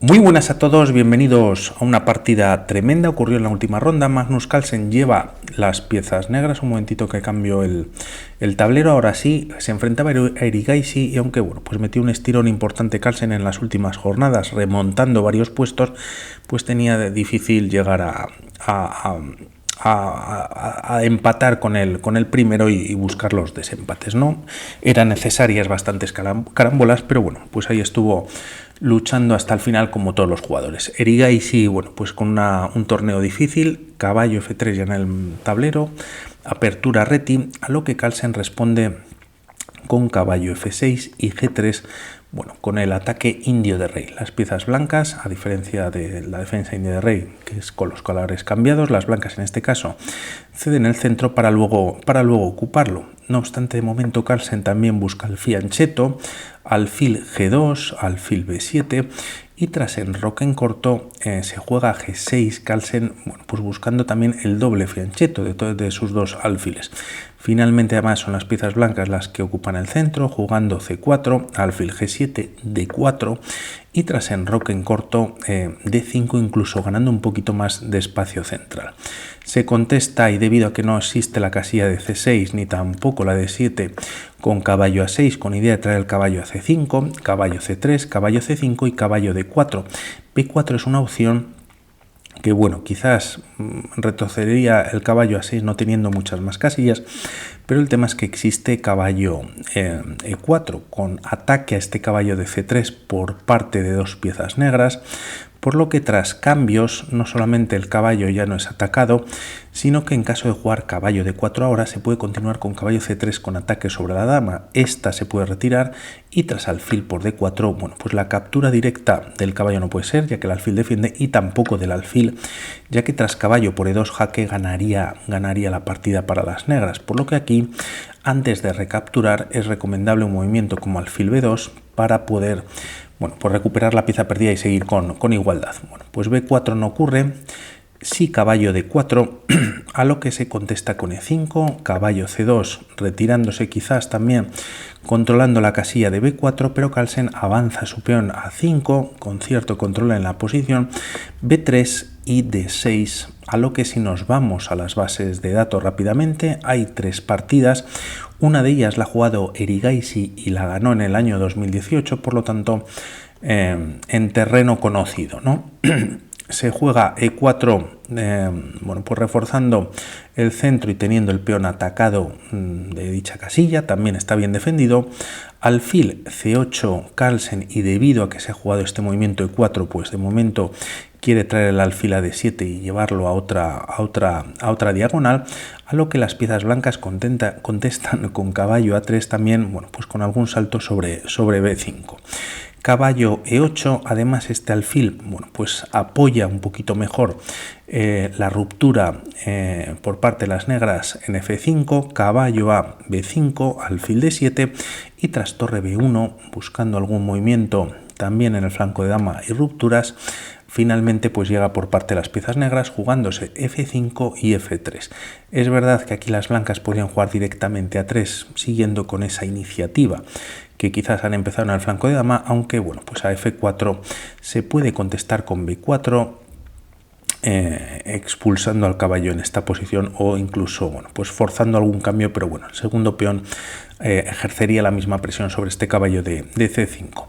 Muy buenas a todos, bienvenidos a una partida tremenda. Ocurrió en la última ronda. Magnus Carlsen lleva las piezas negras. Un momentito que cambio el tablero. Ahora sí, se enfrentaba a Erigaisi y aunque bueno, pues metió un estirón importante Carlsen en las últimas jornadas, remontando varios puestos, pues tenía de difícil llegar a empatar con el primero y buscar los desempates, ¿no? Eran necesarias bastantes carambolas, pero bueno, pues ahí estuvo luchando hasta el final como todos los jugadores. Erigaisi, bueno, pues con un torneo difícil, caballo F3 ya en el tablero, apertura reti, a lo que Carlsen responde con caballo F6 y G3, bueno, con el ataque indio de rey. Las piezas blancas, a diferencia de la defensa india de rey, que es con los colores cambiados, las blancas en este caso ceden el centro para luego ocuparlo. No obstante, de momento Carlsen también busca el fianchetto, alfil G2, alfil B7 y tras enroque en corto se juega G6. Carlsen, bueno, pues buscando también el doble fianchetto de sus dos alfiles. Finalmente, además, son las piezas blancas las que ocupan el centro, jugando C4, alfil G7, D4 y tras enroque en corto D5, incluso ganando un poquito más de espacio central. Se contesta, y debido a que no existe la casilla de C6 ni tampoco la de 7, con caballo A6, con idea de traer el caballo a C5, caballo C3, caballo C5 y caballo D4. B4 es una opción que, bueno, quizás retrocedería el caballo a 6 no teniendo muchas más casillas, pero el tema es que existe caballo E4 con ataque a este caballo de C3 por parte de dos piezas negras, por lo que tras cambios no solamente el caballo ya no es atacado, sino que en caso de jugar caballo D4 ahora se puede continuar con caballo C3 con ataque sobre la dama. Esta se puede retirar y tras alfil por D4, bueno, pues la captura directa del caballo no puede ser, ya que el alfil defiende, y tampoco del alfil, ya que tras caballo por E2 jaque ganaría la partida para las negras, por lo que aquí, antes de recapturar, es recomendable un movimiento como alfil B2 para poder, bueno, pues recuperar la pieza perdida y seguir con igualdad. Bueno, pues B4 no ocurre, sí caballo D4, a lo que se contesta con E5, caballo C2, retirándose quizás también controlando la casilla de B4, pero Carlsen avanza su peón a 5 con cierto control en la posición, B3 y D6, a lo que si nos vamos a las bases de datos rápidamente, hay tres partidas. Una de ellas la ha jugado Erigaisi y la ganó en el año 2018, por lo tanto en terreno conocido, ¿no? Se juega E4, bueno, pues reforzando el centro y teniendo el peón atacado de dicha casilla, también está bien defendido. Alfil C8 Carlsen, y debido a que se ha jugado este movimiento E4, pues de momento quiere traer el alfil a D7 y llevarlo a otra diagonal, a lo que las piezas blancas contestan con caballo A3 también, bueno, pues con algún salto sobre B5. Caballo E8, además este alfil, bueno, pues apoya un poquito mejor la ruptura por parte de las negras en F5, caballo a B5, alfil D7 y tras torre B1, buscando algún movimiento también en el flanco de dama y rupturas. Finalmente pues llega por parte de las piezas negras jugándose F5 y F3. Es verdad que aquí las blancas podrían jugar directamente a 3 siguiendo con esa iniciativa que quizás han empezado en el flanco de dama, aunque bueno, pues a F4 se puede contestar con B4 expulsando al caballo en esta posición o incluso, bueno, pues forzando algún cambio, pero bueno, el segundo peón ejercería la misma presión sobre este caballo de C5.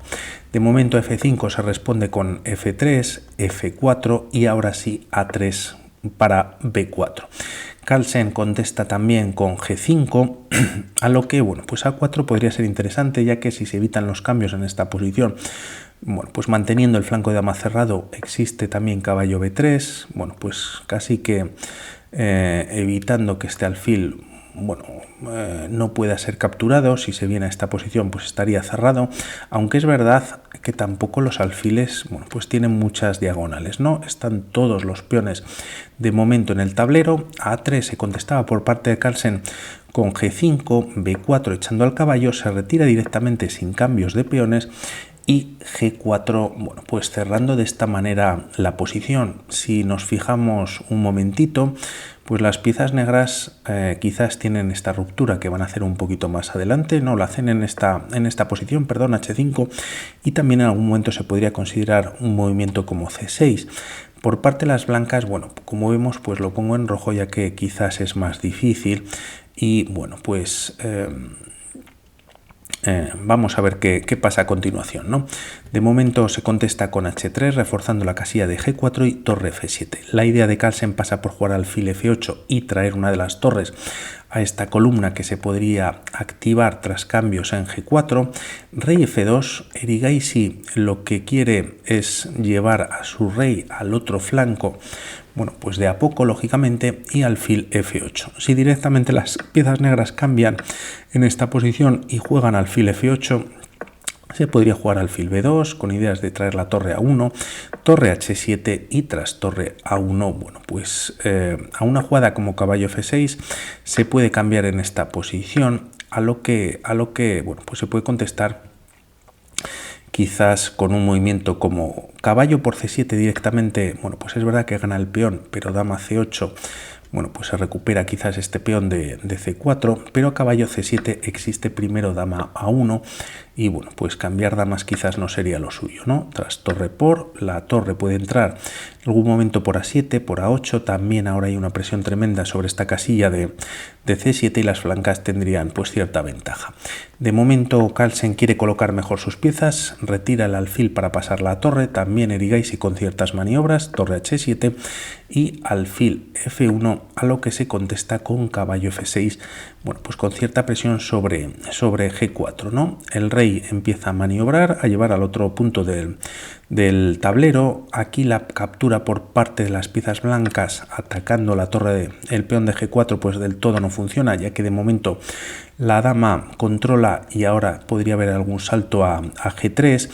De momento F5 se responde con F3, F4 y ahora sí A3 para B4. Carlsen contesta también con G5, a lo que, bueno, pues A4 podría ser interesante, ya que si se evitan los cambios en esta posición, bueno, pues manteniendo el flanco de dama cerrado, existe también caballo B3, bueno, pues casi que evitando que este alfil, bueno, no pueda ser capturado. Si se viene a esta posición pues estaría cerrado, aunque es verdad que tampoco los alfiles, bueno, pues tienen muchas diagonales, ¿no? Están todos los peones de momento en el tablero. A A3 se contestaba por parte de Carlsen con G5, B4 echando al caballo, se retira directamente sin cambios de peones y G4, bueno, pues cerrando de esta manera la posición. Si nos fijamos un momentito, pues las piezas negras quizás tienen esta ruptura que van a hacer un poquito más adelante, no la hacen en esta posición, perdón, H5, y también en algún momento se podría considerar un movimiento como C6. Por parte de las blancas, bueno, como vemos, pues lo pongo en rojo ya que quizás es más difícil y bueno, pues vamos a ver qué pasa a continuación, ¿no? De momento se contesta con H3, reforzando la casilla de G4 y torre F7. La idea de Carlsen pasa por jugar alfil F8 y traer una de las torres a esta columna que se podría activar tras cambios en G4. Rey F2, Erigaisi lo que quiere es llevar a su rey al otro flanco, bueno, pues de a poco, lógicamente, y alfil F8. Si directamente las piezas negras cambian en esta posición y juegan alfil F8, se podría jugar alfil B2 con ideas de traer la torre A1, torre H7 y tras torre A1. Bueno, pues a una jugada como caballo F6 se puede cambiar en esta posición, a lo que bueno, pues se puede contestar quizás con un movimiento como caballo por C7 directamente. Bueno, pues es verdad que gana el peón, pero dama C8, bueno, pues se recupera quizás este peón de C4, pero caballo C7 existe primero dama A1 y bueno, pues cambiar damas quizás no sería lo suyo, ¿no? Tras torre por, la torre puede entrar en algún momento por A7, por A8, también ahora hay una presión tremenda sobre esta casilla de C7 y las flancas tendrían pues cierta ventaja. De momento Carlsen quiere colocar mejor sus piezas, retira el alfil para pasar la torre, también Erigaisi con ciertas maniobras, torre H7 y alfil F1, a lo que se contesta con caballo F6, bueno, pues con cierta presión sobre G4, ¿no? El rey empieza a maniobrar, a llevar al otro punto del tablero. Aquí la captura por parte de las piezas blancas atacando la torre, el peón de G4, pues del todo no funciona, ya que de momento la dama controla y ahora podría haber algún salto a G3.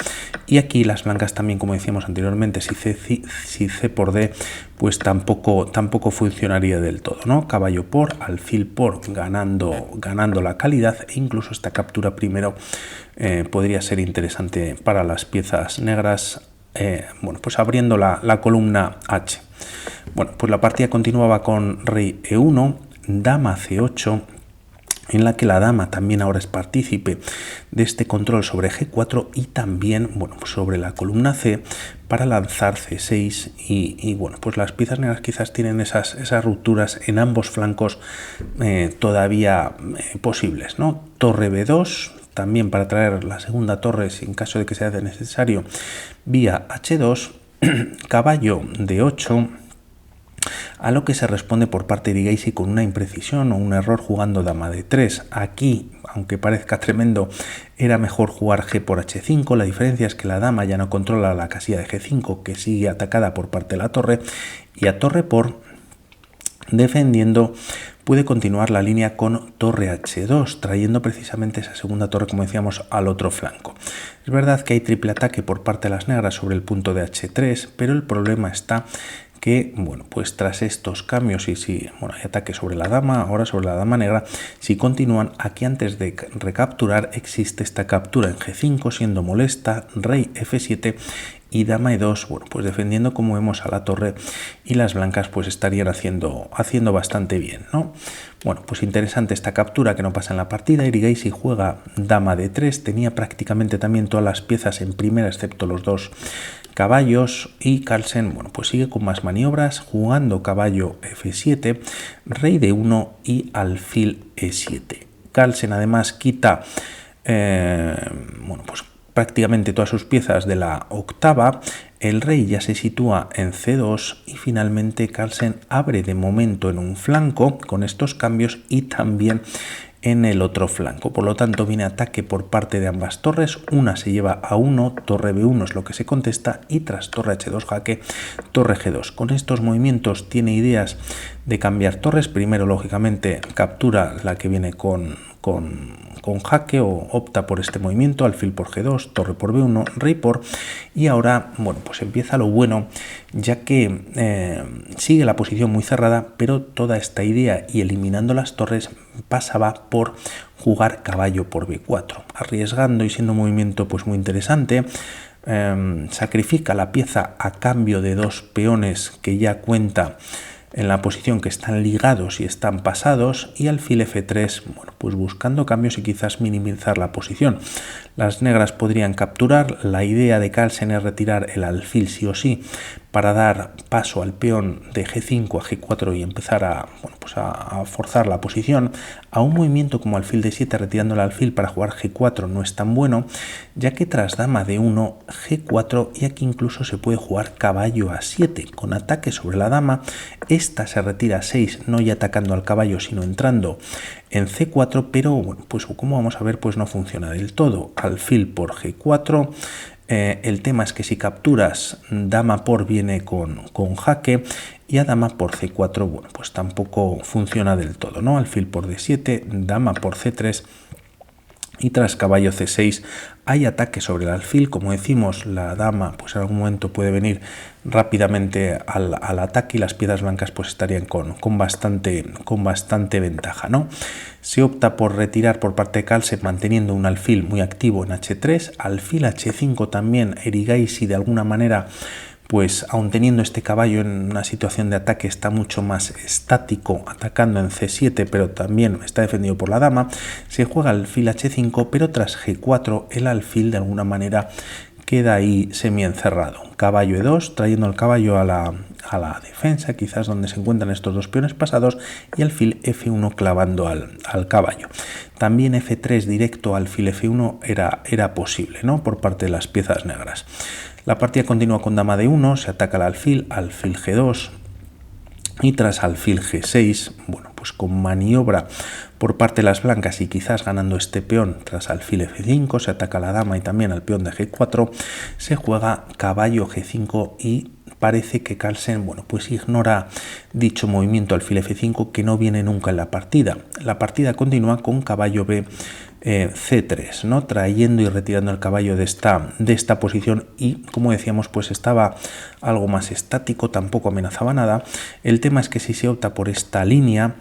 Y aquí las blancas también, como decíamos anteriormente, si C por D, pues tampoco funcionaría del todo, ¿no? Caballo por, alfil por, ganando la calidad, e incluso esta captura primero podría ser interesante para las piezas negras, bueno, pues abriendo la columna H. Bueno, pues la partida continuaba con rey E1, dama C8, en la que la dama también ahora es partícipe de este control sobre G4 y también, bueno, pues sobre la columna C para lanzar C6 y bueno, pues las piezas negras quizás tienen esas rupturas en ambos flancos todavía posibles, ¿no? Torre B2, también para traer la segunda torre si en caso de que sea necesario, vía H2, caballo D8, a lo que se responde por parte de Erigaisi con una imprecisión o un error jugando dama D3. Aquí, aunque parezca tremendo, era mejor jugar G por H5. La diferencia es que la dama ya no controla la casilla de G5, que sigue atacada por parte de la torre, y a torre por, defendiendo, puede continuar la línea con torre H2, trayendo precisamente esa segunda torre, como decíamos, al otro flanco. Es verdad que hay triple ataque por parte de las negras sobre el punto de H3, pero el problema está que, bueno, pues tras estos cambios y si, bueno, hay ataque sobre la dama, ahora sobre la dama negra, si continúan, aquí antes de recapturar existe esta captura en G5 siendo molesta, rey F7 y dama E2, bueno, pues defendiendo como vemos a la torre, y las blancas pues estarían haciendo bastante bien, ¿no? Bueno, pues interesante esta captura que no pasa en la partida. Erigaisi juega dama D3, tenía prácticamente también todas las piezas en primera excepto los dos caballos, y Carlsen, bueno, pues sigue con más maniobras jugando caballo F7, rey D1 y alfil E7. Carlsen además quita bueno, pues prácticamente todas sus piezas de la octava, el rey ya se sitúa en C2 y finalmente Carlsen abre de momento en un flanco con estos cambios y también en el otro flanco. Por lo tanto viene ataque por parte de ambas torres, una se lleva a 1, torre B1 es lo que se contesta y tras torre H2 jaque, torre G2. Con estos movimientos tiene ideas de cambiar torres, primero lógicamente captura la que viene con con jaque, o opta por este movimiento, alfil por G2, torre por B1, rey por, y ahora, bueno, pues empieza lo bueno, ya que sigue la posición muy cerrada, pero toda esta idea y eliminando las torres pasaba por jugar caballo por B4, arriesgando y siendo un movimiento pues muy interesante. Sacrifica la pieza a cambio de dos peones que ya cuenta en la posición, que están ligados y están pasados, y alfil F3, bueno, pues buscando cambios y quizás minimizar la posición. Las negras podrían capturar. La idea de Carlsen es retirar el alfil sí o sí para dar paso al peón de G5 a G4 y empezar a forzar la posición. A un movimiento como alfil D7 retirando el alfil para jugar G4 no es tan bueno, ya que tras dama D1, G4, y aquí incluso se puede jugar caballo A7 con ataque sobre la dama. Esta se retira a 6, no ya atacando al caballo sino entrando en C4, pero bueno, pues como vamos a ver, pues no funciona del todo. Alfil por G4. El tema es que si capturas, dama por viene con jaque, y a dama por C4, bueno, pues tampoco funciona del todo, ¿no? Alfil por D7, dama por C3, y tras caballo C6 hay ataque sobre el alfil. Como decimos, la dama pues en algún momento puede venir rápidamente al ataque, y las piezas blancas pues estarían con bastante ventaja, ¿no? Se opta por retirar por parte de Carlsen, manteniendo un alfil muy activo en H3, alfil H5 también. Erigaisi de alguna manera, pues aun teniendo este caballo en una situación de ataque, está mucho más estático, atacando en C7, pero también está defendido por la dama. Se juega alfil H5, pero tras G4 el alfil de alguna manera queda ahí semi encerrado. Caballo E2, trayendo el caballo a la defensa, quizás donde se encuentran estos dos peones pasados, y alfil F1 clavando al caballo. También F3 directo, alfil F1 era posible, ¿no?, por parte de las piezas negras. La partida continúa con dama D1, se ataca al alfil G2, y tras alfil G6, bueno, pues con maniobra por parte de las blancas y quizás ganando este peón, tras alfil F5, se ataca a la dama y también al peón de G4, se juega caballo G5, y parece que Carlsen, bueno, pues ignora dicho movimiento alfil F5, que no viene nunca en la partida. La partida continúa con caballo B, C3, ¿no?, trayendo y retirando el caballo de esta posición, y como decíamos, pues estaba algo más estático, tampoco amenazaba nada. El tema es que si se opta por esta línea,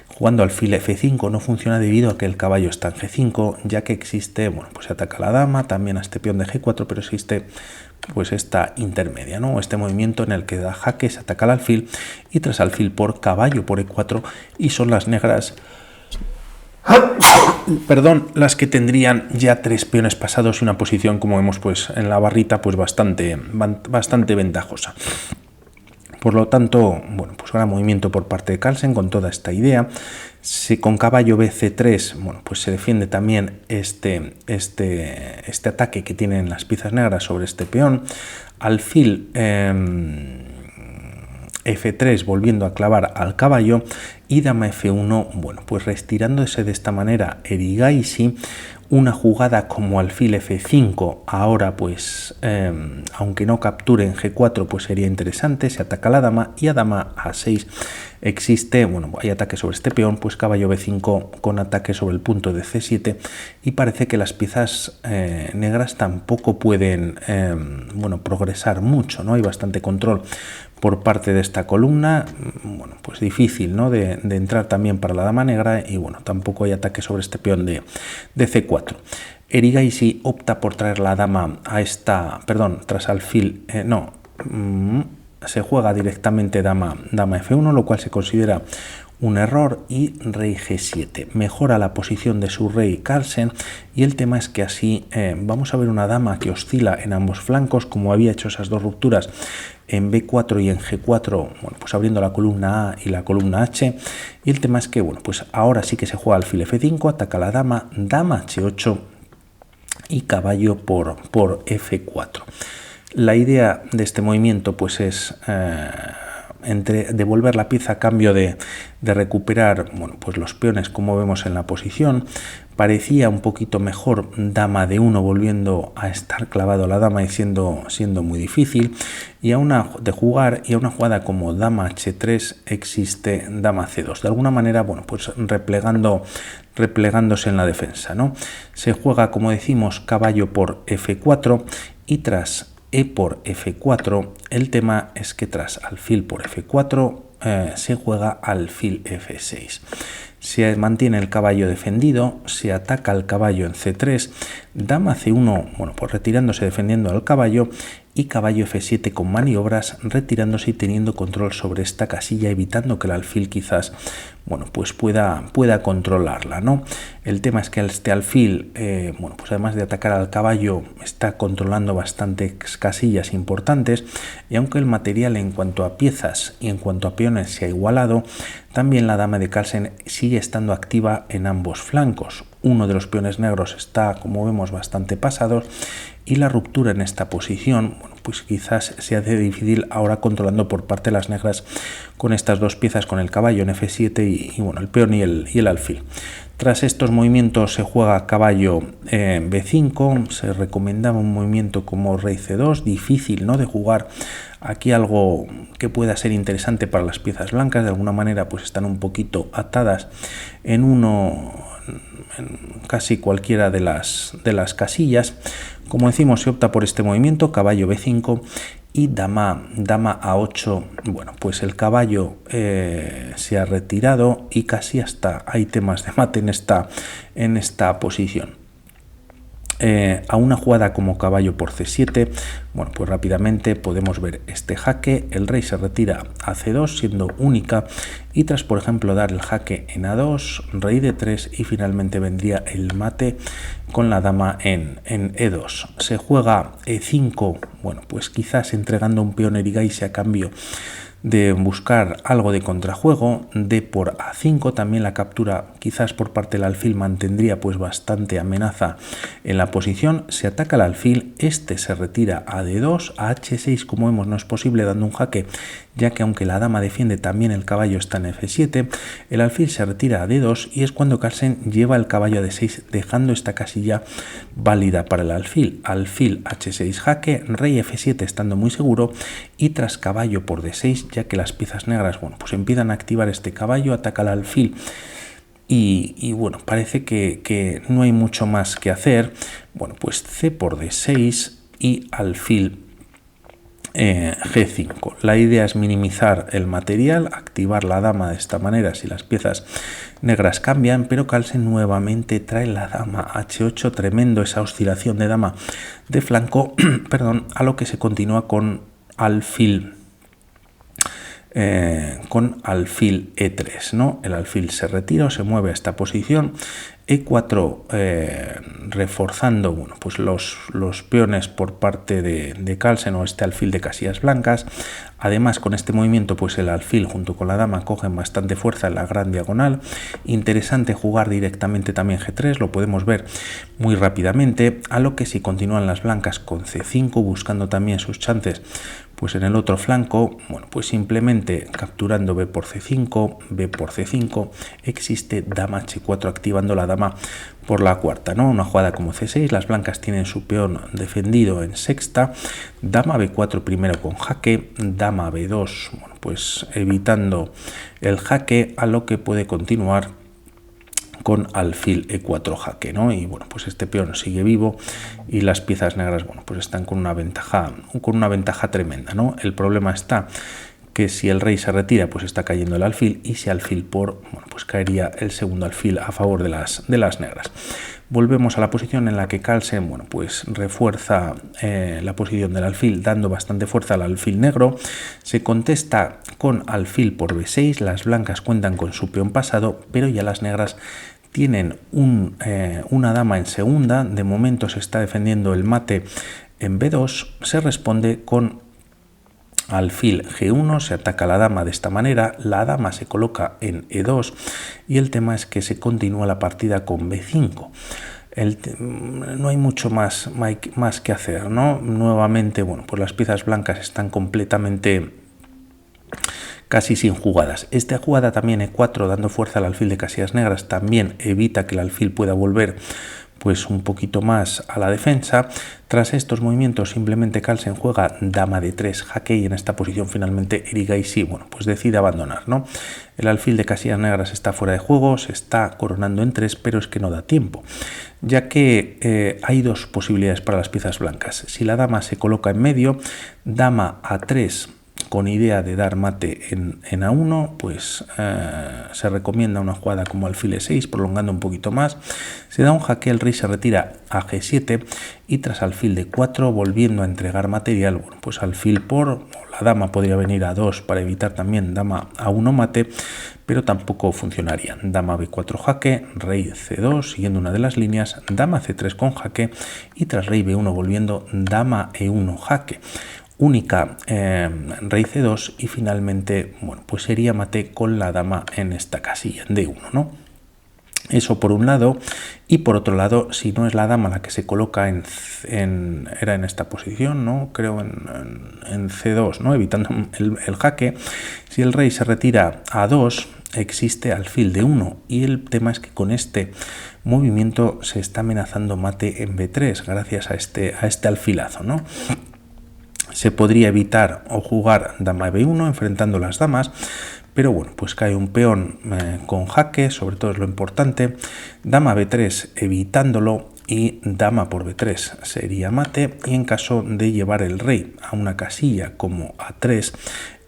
jugando alfil F5, no funciona debido a que el caballo está en G5, ya que existe, bueno, pues se ataca a la dama, también a este peón de G4, pero existe pues esta intermedia, ¿no?, este movimiento en el que da jaque, se ataca al alfil, y tras alfil por caballo por E4, y son las negras las que tendrían ya tres peones pasados y una posición, como vemos pues en la barrita, pues bastante ventajosa. Por lo tanto, bueno, pues gran movimiento por parte de Carlsen con toda esta idea. Con caballo BC3, bueno, pues se defiende también este ataque que tienen las piezas negras sobre este peón. Alfil F3 volviendo a clavar al caballo, y dama F1, bueno, pues retirándose de esta manera Erigaisi. Una jugada como alfil F5, ahora pues aunque no capture en G4, pues sería interesante. Se ataca a la dama, y a dama A6 existe, bueno, hay ataque sobre este peón, pues caballo B5 con ataque sobre el punto de C7, y parece que las piezas negras tampoco pueden bueno, progresar mucho, ¿no? Hay bastante control por parte de esta columna, bueno, pues difícil, ¿no?, de entrar también para la dama negra, y bueno, tampoco hay ataque sobre este peón de C4. Erigaisi opta por traer la dama a esta, tras alfil, se juega directamente dama F1, lo cual se considera un error, y rey G7. Mejora la posición de su rey Carlsen, y el tema es que así vamos a ver una dama que oscila en ambos flancos, como había hecho esas dos rupturas en B4 y en G4, bueno, pues abriendo la columna A y la columna H. Y el tema es que, bueno, pues ahora sí que se juega alfil F5, ataca a la dama, dama H8 y caballo por F4. La idea de este movimiento pues es entre devolver la pieza a cambio de recuperar, bueno, pues los peones como vemos en la posición. Parecía un poquito mejor dama de 1 volviendo a estar clavado la dama y siendo muy difícil. Y a una jugada como dama h3 existe dama c2. De alguna manera, bueno, pues replegándose en la defensa, ¿no? Se juega, como decimos, caballo por f4 y tras e por f4, el tema es que tras alfil por f4 se juega alfil f6. Se mantiene el caballo defendido, se ataca al caballo en c3, dama c1, bueno, pues retirándose defendiendo al caballo, y caballo f7 con maniobras, retirándose y teniendo control sobre esta casilla, evitando que el alfil quizás, bueno, pues pueda controlarla, ¿no? El tema es que este alfil, bueno, pues además de atacar al caballo, está controlando bastantes casillas importantes, y aunque el material en cuanto a piezas y en cuanto a peones se ha igualado, también la dama de Carlsen sigue estando activa en ambos flancos. Uno de los peones negros está, como vemos, bastante pasado, y la ruptura en esta posición, bueno, pues quizás se hace difícil ahora controlando por parte de las negras con estas dos piezas, con el caballo en f7 y bueno, el peón y el alfil. Tras estos movimientos se juega caballo b5, se recomendaba un movimiento como rey c2, difícil, ¿no?, de jugar aquí algo que pueda ser interesante para las piezas blancas. De alguna manera pues están un poquito atadas en casi cualquiera de las casillas. Como decimos, se opta por este movimiento, caballo b5 y dama a8. Bueno, pues el caballo se ha retirado y casi hasta hay temas de mate en esta posición. A una jugada como caballo por c7, bueno, pues rápidamente podemos ver este jaque. El rey se retira a c2 siendo única, y tras, por ejemplo, dar el jaque en a2, rey d3 y finalmente vendría el mate con la dama en e2. Se juega e5, bueno, pues quizás entregando un peón erigaise a cambio de buscar algo de contrajuego. D por a5, también la captura quizás por parte del alfil mantendría pues bastante amenaza en la posición. Se ataca al alfil, este se retira a d2, a h6 como vemos no es posible dando un jaque, ya que aunque la dama defiende también el caballo está en f7, el alfil se retira a d2 y es cuando Carlsen lleva el caballo a d6 dejando esta casilla válida para el alfil. Alfil h6 jaque, rey f7 estando muy seguro, y tras caballo por d6, ya que las piezas negras, bueno, pues empiezan a activar este caballo, ataca al alfil y bueno, parece que no hay mucho más que hacer. Bueno, pues c por d6 y alfil g5. La idea es minimizar el material, activar la dama de esta manera si las piezas negras cambian, pero Carlsen nuevamente trae la dama h8, tremendo esa oscilación de dama de flanco, perdón, a lo que se continúa con alfil e3, ¿no? El alfil se retira o se mueve a esta posición, e4 reforzando, bueno, pues los peones por parte de Carlsen o este alfil de casillas blancas. Además, con este movimiento pues el alfil junto con la dama cogen bastante fuerza en la gran diagonal. Interesante jugar directamente también g3, lo podemos ver muy rápidamente, a lo que si continúan las blancas con c5 buscando también sus chances pues en el otro flanco, bueno, pues simplemente capturando b por c5, existe dama h4 activando la dama por la cuarta, ¿no? Una jugada como c6, las blancas tienen su peón defendido en sexta, dama b4 primero con jaque, dama b2, bueno, pues evitando el jaque, a lo que puede continuar con alfil e4 jaque, ¿no? Y bueno, pues este peón sigue vivo y las piezas negras, bueno, pues están con una ventaja tremenda, ¿no? El problema está que si el rey se retira, pues está cayendo el alfil, y si alfil por, bueno, pues caería el segundo alfil a favor de las negras. Volvemos a la posición en la que Carlsen, bueno, pues refuerza la posición del alfil, dando bastante fuerza al alfil negro. Se contesta con alfil por b6, las blancas cuentan con su peón pasado, pero ya las negras tienen una dama en segunda. De momento se está defendiendo el mate en b2, se responde con alfil g1, se ataca a la dama de esta manera, la dama se coloca en e2 y el tema es que se continúa la partida con b5. No hay mucho más que hacer, ¿no? Nuevamente, bueno, pues las piezas blancas están completamente casi sin jugadas. Esta jugada también E4, dando fuerza al alfil de casillas negras, también evita que el alfil pueda volver pues un poquito más a la defensa. Tras estos movimientos simplemente Carlsen juega dama de 3 jaque, y en esta posición finalmente Erigaisi, bueno, pues decide abandonar, ¿no? El alfil de casillas negras está fuera de juego, se está coronando en 3, pero es que no da tiempo, ya que hay dos posibilidades para las piezas blancas. Si la dama se coloca en medio, dama a 3 con idea de dar mate en A1, pues se recomienda una jugada como alfil E6, prolongando un poquito más. Se da un jaque, el rey se retira a G7 y tras alfil de 4, volviendo a entregar material, bueno, pues alfil o la dama podría venir a 2 para evitar también dama a 1 mate, pero tampoco funcionaría. Dama B4 jaque, rey C2 siguiendo una de las líneas, dama C3 con jaque y tras rey B1 volviendo dama E1 jaque. Única rey C2 y finalmente, bueno, pues sería mate con la dama en esta casilla en D1, ¿no? Eso por un lado, y por otro lado, si no es la dama la que se coloca era en esta posición, ¿no? Creo en C2, ¿no? Evitando el jaque. Si el rey se retira a 2, existe alfil de 1, y el tema es que con este movimiento se está amenazando mate en B3 gracias a este alfilazo, ¿no? Se podría evitar o jugar dama B1 enfrentando las damas, pero bueno, pues cae un peón con jaque, sobre todo es lo importante. Dama B3 evitándolo y dama por B3 sería mate, y en caso de llevar el rey a una casilla como A3,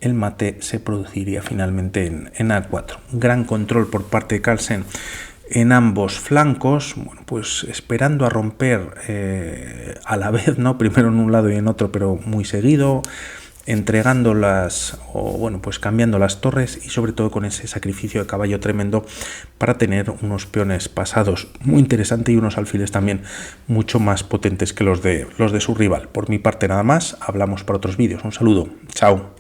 el mate se produciría finalmente en A4. Gran control por parte de Carlsen en ambos flancos, bueno, pues esperando a romper a la vez, ¿no? Primero en un lado y en otro, pero muy seguido, entregándolas o bueno, pues cambiando las torres, y sobre todo con ese sacrificio de caballo tremendo para tener unos peones pasados muy interesantes y unos alfiles también mucho más potentes que los de su rival. Por mi parte nada más, hablamos para otros vídeos. Un saludo, chao.